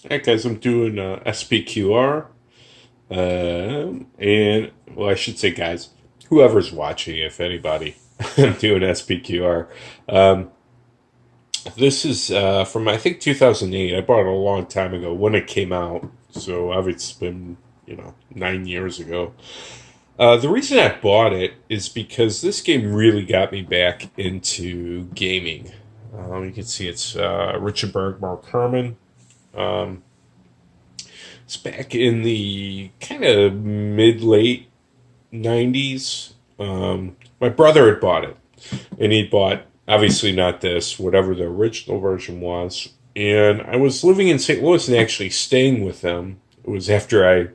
Hey guys, I'm doing SPQR, and well, I should say, guys, whoever's watching, if anybody, I'm doing SPQR. Um, this is from I think 2008. I bought it a long time ago when it came out, so obviously it's been 9 years ago. The reason I bought it is because this game really got me back into gaming. You can see it's Richard Berg, Mark Herman. Um, It's back in the kind of mid late 90s. My brother had bought it, and he'd bought, obviously not this, whatever the original version was. And I was living in St. Louis and actually staying with them. It was after I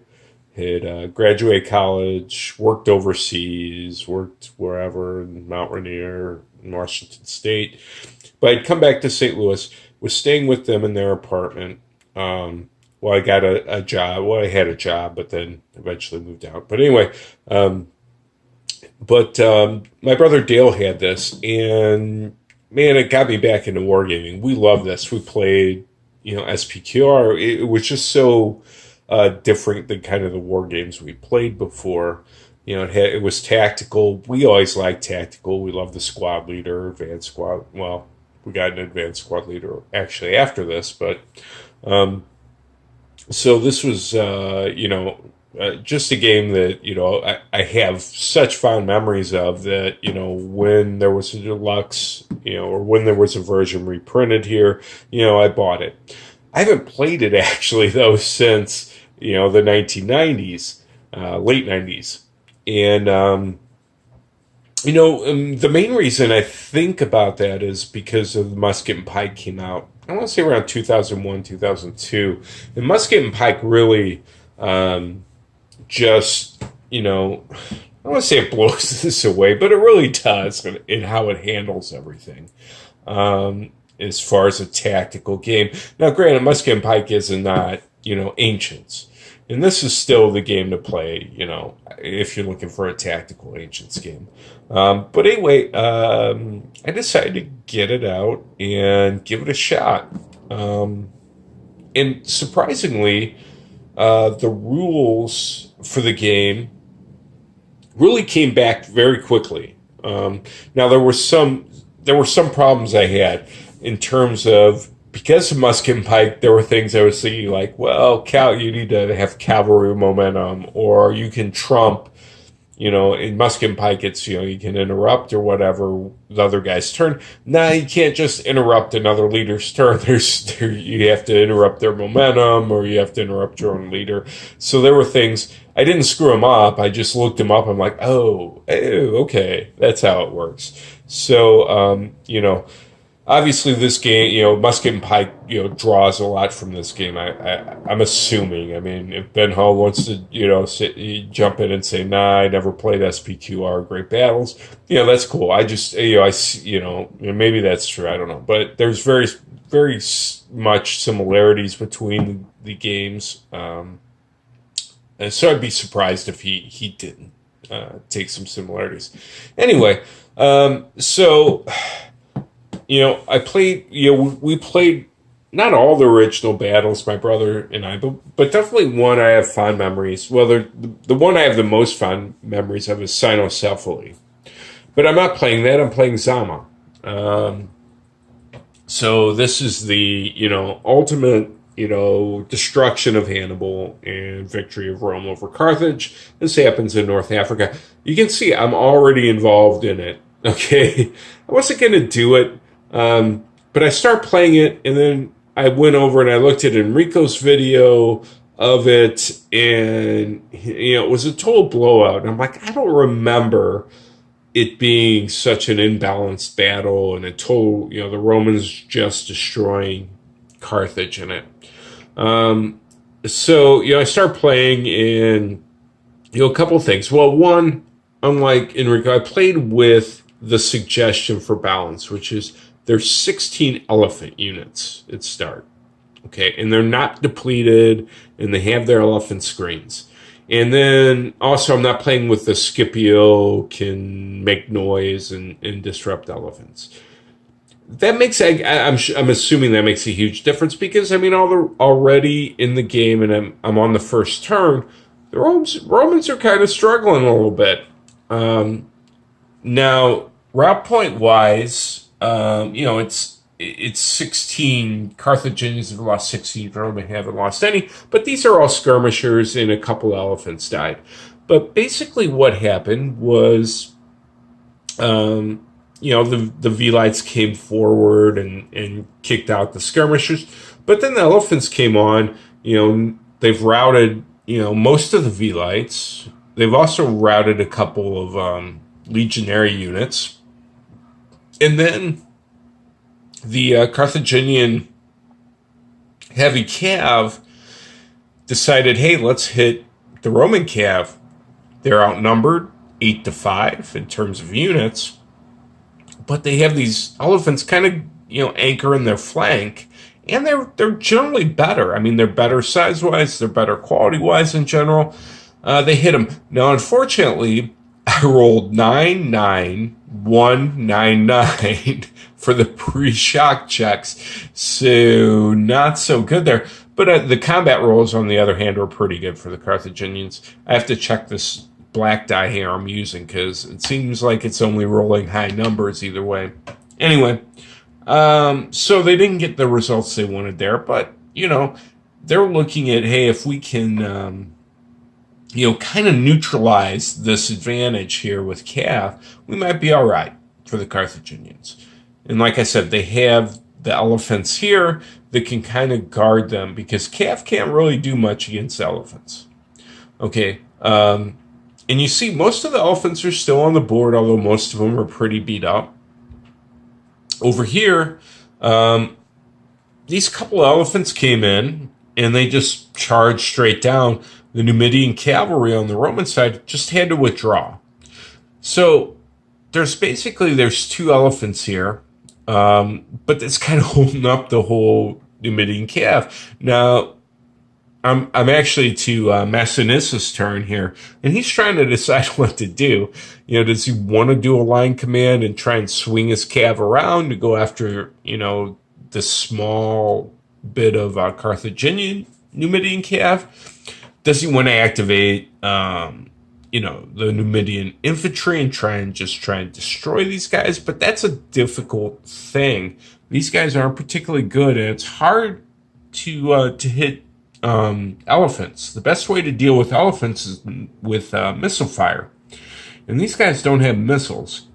had graduated college, worked overseas, worked wherever in Mount Rainier, in Washington State. But I'd come back to St. Louis, was staying with them in their apartment. Well, I got a job. Well, I had a job, but then eventually moved out. But anyway, um, my brother Dale had this, and man, it got me back into wargaming. We love this. We played, SPQR. It was just so different than kind of the war games we played before. It was tactical. We always liked tactical. We love the squad leader, advanced squad. Well, we got an advanced squad leader actually after this, but um, so this was, just a game that I have such fond memories of that when there was a deluxe, or when there was a version reprinted here, I bought it. I haven't played it actually though since the 1990s, late 90s, and the main reason I think about that is because of the Musket and Pike came out. I want to say around 2001, 2002. And Musket and Pike really just, I want to say it blows this away, but it really does in how it handles everything. As far as a tactical game. Now, granted, Musket and Pike is not, ancients. And this is still the game to play, if you're looking for a tactical Ancients game. But anyway, I decided to get it out and give it a shot. And surprisingly, the rules for the game really came back very quickly. Now there were some problems I had in terms of, because of Musket and Pike, there were things I was thinking like, well, you need to have cavalry momentum, or you can trump. In Musket and Pike, it's you can interrupt or whatever the other guy's turn. Now you can't just interrupt another leader's turn. You have to interrupt their momentum, or you have to interrupt your own leader. So there were things. I didn't screw them up. I just looked them up. I'm like, oh, okay, that's how it works. So, obviously this game, Musket and Pike, draws a lot from this game. I'm assuming. I mean, if Ben Hull wants to, jump in and say, "Nah, I never played SPQR Great Battles," that's cool. I just, maybe that's true. I don't know, but there's very much similarities between the games, and so I'd be surprised if he didn't take some similarities. Anyway, so. I played, we played not all the original battles, my brother and I, but definitely one I have fond memories. Well, the one I have the most fond memories of is Cynocephaly. But I'm not playing that, I'm playing Zama. So this is the, ultimate, destruction of Hannibal and victory of Rome over Carthage. This happens in North Africa. You can see I'm already involved in it. Okay. I wasn't going to do it. But I start playing it, and then I went over and I looked at Enrico's video of it, and it was a total blowout. And I'm like, I don't remember it being such an imbalanced battle and a total, the Romans just destroying Carthage in it. So I start playing, and a couple of things. Well, one, unlike Enrico, I played with the suggestion for balance, which is there's 16 elephant units at start. Okay, and they're not depleted, and they have their elephant screens. And then also I'm not playing with the Scipio can make noise and disrupt elephants. that makes I'm assuming that makes a huge difference because I mean already in the game and I'm on the first turn, the Romans are kind of struggling a little bit. Now route point wise, it's 16. Carthaginians have lost 16. Roman haven't lost any, but these are all skirmishers and a couple elephants died. But basically, what happened was the Velites came forward and kicked out the skirmishers. But then the elephants came on, they've routed, most of the Velites. They've also routed a couple of legionary units. And then the Carthaginian heavy cav decided, hey, let's hit the Roman cav. They're outnumbered 8-5 in terms of units, but they have these elephants kind of anchor in their flank, and they're generally better. I mean, they're better size wise, they're better quality wise in general. They hit them. Now, unfortunately, I rolled 9-9-1-9-9 for the pre-shock checks, so not so good there. But the combat rolls, on the other hand, were pretty good for the Carthaginians. I have to check this black die here I'm using because it seems like it's only rolling high numbers either way. Anyway, so they didn't get the results they wanted there, but they're looking at, hey, if we can kind of neutralize this advantage here with Cav, we might be all right for the Carthaginians. And like I said, they have the elephants here that can kind of guard them because Cav can't really do much against elephants. Okay, and you see most of the elephants are still on the board, although most of them are pretty beat up. Over here, these couple of elephants came in and they just charged straight down. The Numidian cavalry on the Roman side just had to withdraw. So there's two elephants here, but it's kind of holding up the whole Numidian cav. Now, I'm actually to Massinissa's turn here, and he's trying to decide what to do. Does he want to do a line command and try and swing his cav around to go after, the small bit of Carthaginian Numidian cav? Does he want to activate, the Numidian infantry and try and destroy these guys? But that's a difficult thing. These guys aren't particularly good, and it's hard to hit elephants. The best way to deal with elephants is with missile fire. And these guys don't have missiles.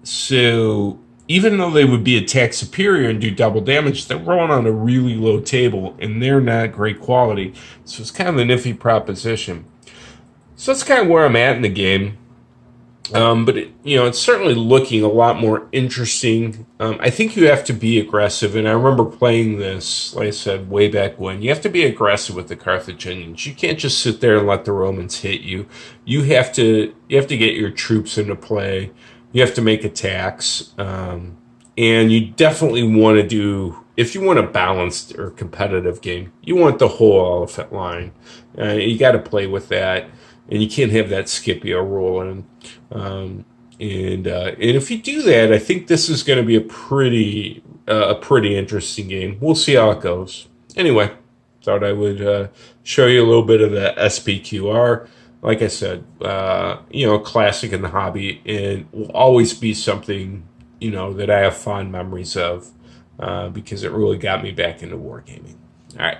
So even though they would be attack superior and do double damage, they're rolling on a really low table, and they're not great quality. So it's kind of an iffy proposition. So that's kind of where I'm at in the game. But it's certainly looking a lot more interesting. I think you have to be aggressive, and I remember playing this, like I said, way back when. You have to be aggressive with the Carthaginians. You can't just sit there and let the Romans hit you. You have to get your troops into play. You have to make attacks, and you definitely want to do, if you want a balanced or competitive game, you want the whole elephant line. You got to play with that. And you can't have that Scipio roll in. And if you do that, I think this is going to be a pretty interesting game. We'll see how it goes. Anyway, thought I would show you a little bit of the SPQR. Like I said, classic in the hobby, and will always be something that I have fond memories of because it really got me back into wargaming. All right.